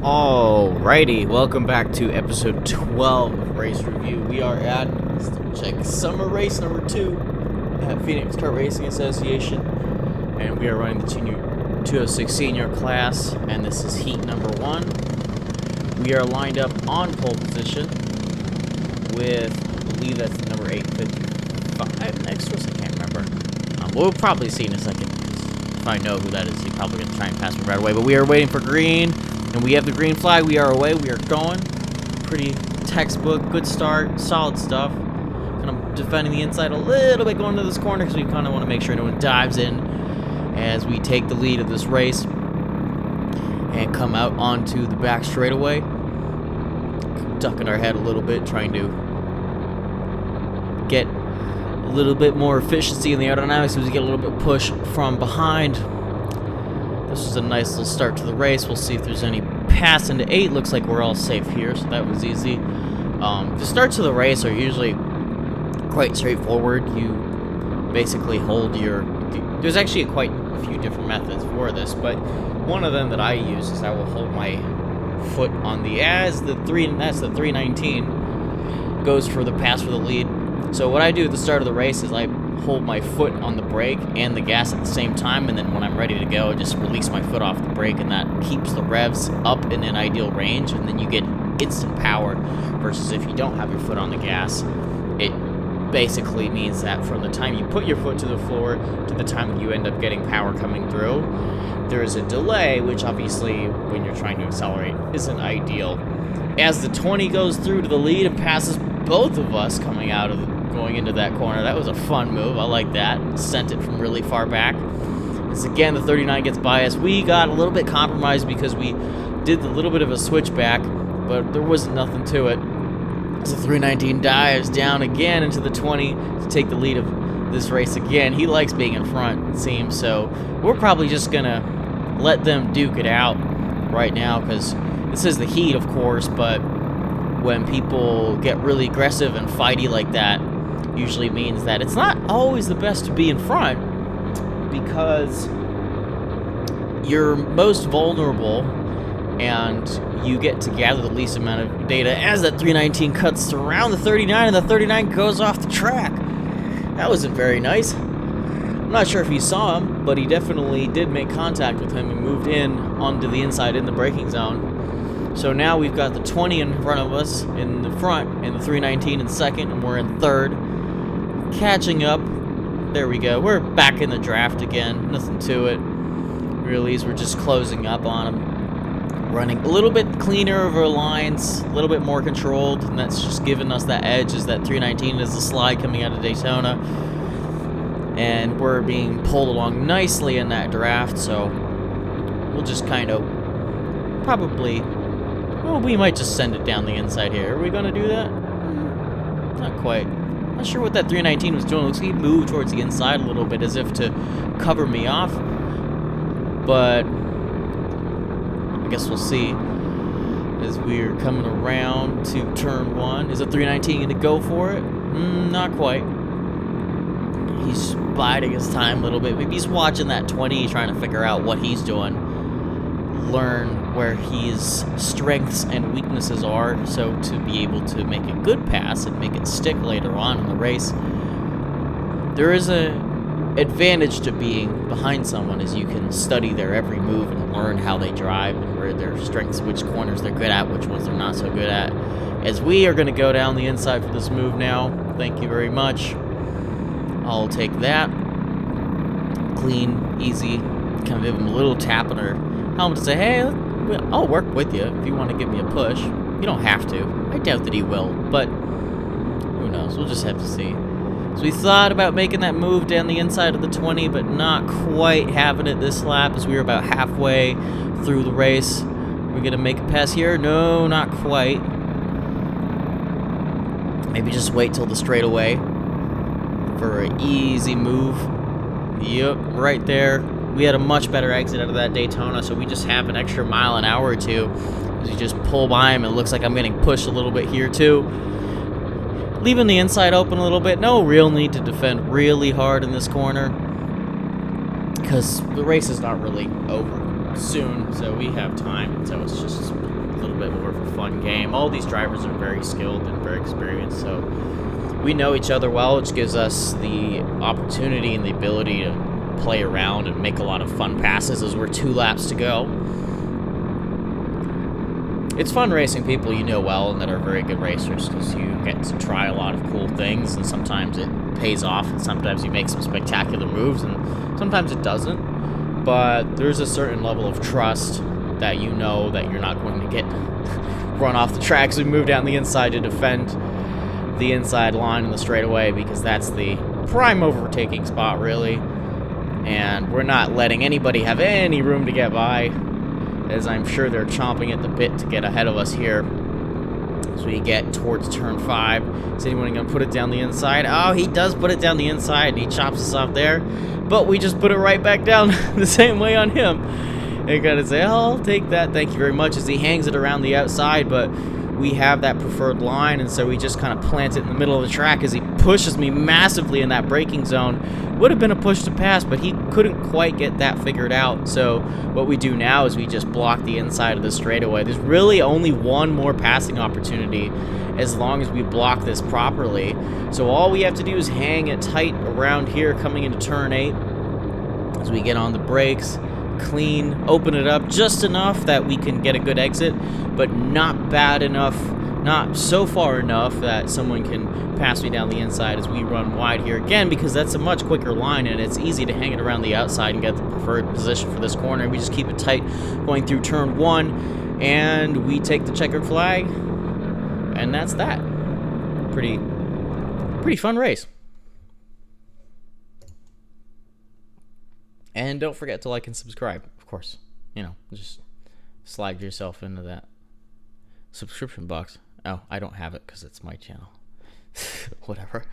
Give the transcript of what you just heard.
Alrighty, welcome back to episode 12 of Race Review. We are at, let's check, summer race number 2 at Phoenix Kart Racing Association, and we are running the 206 senior class, and this is heat number 1. We are lined up on pole position with, I believe that's number 855 next to us, I can't remember. We'll probably see in a second. If I know who that is, he's probably going to try and pass me right away, but we are waiting for green. And we have the green flag. We are away. We are going. Pretty textbook. Good start. Solid stuff. Kind of defending the inside a little bit going into this corner because we kind of want to make sure no one dives in as we take the lead of this race and come out onto the back straightaway. Ducking our head a little bit, trying to get a little bit more efficiency in the aerodynamics as we get a little bit push from behind. This was a nice little start to the race. We'll see if there's any pass into 8. Looks like we're all safe here, so that was easy. The starts of the race are usually quite straightforward. You basically hold your... There's actually quite a few different methods for this, but one of them that I use is I will hold my foot on the... That's the 319 goes for the pass for the lead. So what I do at the start of the race is I hold my foot on the brake and the gas at the same time, and then when I'm ready to go, I just release my foot off the brake, and that keeps the revs up in an ideal range, and then you get instant power, versus if you don't have your foot on the gas, it basically means that from the time you put your foot to the floor to the time that you end up getting power coming through, there is a delay, which obviously, when you're trying to accelerate, isn't ideal. As the 20 goes through to the lead and passes both of us going into that corner. That was a fun move. I like that. Sent it from really far back. As again, the 39 gets by us. We got a little bit compromised because we did a little bit of a switchback, but there wasn't nothing to it. As the 319 dives down again into the 20 to take the lead of this race again. He likes being in front, it seems, so we're probably just gonna let them duke it out right now, because this is the heat, of course, but when people get really aggressive and fighty like that, usually means that it's not always the best to be in front, because you're most vulnerable and you get to gather the least amount of data as that 319 cuts around the 39 and the 39 goes off the track. That wasn't very nice. I'm not sure if you saw him, but he definitely did make contact with him and moved in onto the inside in the braking zone. So now we've got the 20 in front of us in the front and the 319 in second, and we're in third. Catching up. There we go. We're back in the draft again. Nothing to it. Really, we're just closing up on them. Running a little bit cleaner of our lines, a little bit more controlled, and that's just giving us that edge as that 319 is the slide coming out of Daytona. And we're being pulled along nicely in that draft, so we'll just kind of probably... Well, we might just send it down the inside here. Are we going to do that? Not quite. Not sure what that 319 was doing. Looks like he moved towards the inside a little bit as if to cover me off. But I guess we'll see as we're coming around to turn 1. Is the 319 going to go for it? Not quite. He's biding his time a little bit. Maybe he's watching that 20, trying to figure out what he's doing. Learn where his strengths and weaknesses are, so to be able to make a good pass and make it stick later on in the race. There is an advantage to being behind someone, as you can study their every move and learn how they drive and where their strengths, which corners they're good at, which ones they're not so good at. As we are going to go down the inside for this move now. Thank you very much. I'll take that. Clean, easy. Kind of give him a little tap on her helmet to say, hey, I'll work with you if you want to give me a push. You don't have to. I doubt that he will, but who knows? We'll just have to see. So we thought about making that move down the inside of the 20, but not quite having it this lap, as we were about halfway through the race. We're going to make a pass here? No, not quite. Maybe just wait till the straightaway for an easy move. Yep, right there. We had a much better exit out of that Daytona, so we just have an extra mile an hour or two as you just pull by him. It looks like I'm getting pushed a little bit here too. Leaving the inside open a little bit. No real need to defend really hard in this corner, because the race is not really over soon, so we have time. So it's just fun game. All these drivers are very skilled and very experienced, so we know each other well, which gives us the opportunity and the ability to play around and make a lot of fun passes as we're 2 laps to go. It's fun racing people you know well and that are very good racers, because you get to try a lot of cool things, and sometimes it pays off, and sometimes you make some spectacular moves, and sometimes it doesn't. But there's a certain level of trust that you know that you're not going to get run off the track as we move down the inside to defend the inside line in the straightaway, because that's the prime overtaking spot, really. And we're not letting anybody have any room to get by, as I'm sure they're chomping at the bit to get ahead of us here. As we get towards turn 5, is anyone going to put it down the inside? Oh, he does put it down the inside, and he chops us off there. But we just put it right back down the same way on him. And gotta say, oh, I'll take that, thank you very much, as he hangs it around the outside, but we have that preferred line, and so we just kind of plant it in the middle of the track as he pushes me massively in that braking zone. Would have been a push to pass, but he couldn't quite get that figured out. So what we do now is we just block the inside of the straightaway. There's really only one more passing opportunity as long as we block this properly. So all we have to do is hang it tight around here coming into turn 8 as we get on the brakes. Clean, open it up just enough that we can get a good exit, but not bad enough, not so far enough that someone can pass me down the inside as we run wide here again, because that's a much quicker line and it's easy to hang it around the outside and get the preferred position for this corner. We just keep it tight going through turn 1, and we take the checkered flag, and that's that. Pretty fun race. And don't forget to like and subscribe, of course. You know, just slide yourself into that subscription box. Oh, I don't have it because it's my channel. Whatever.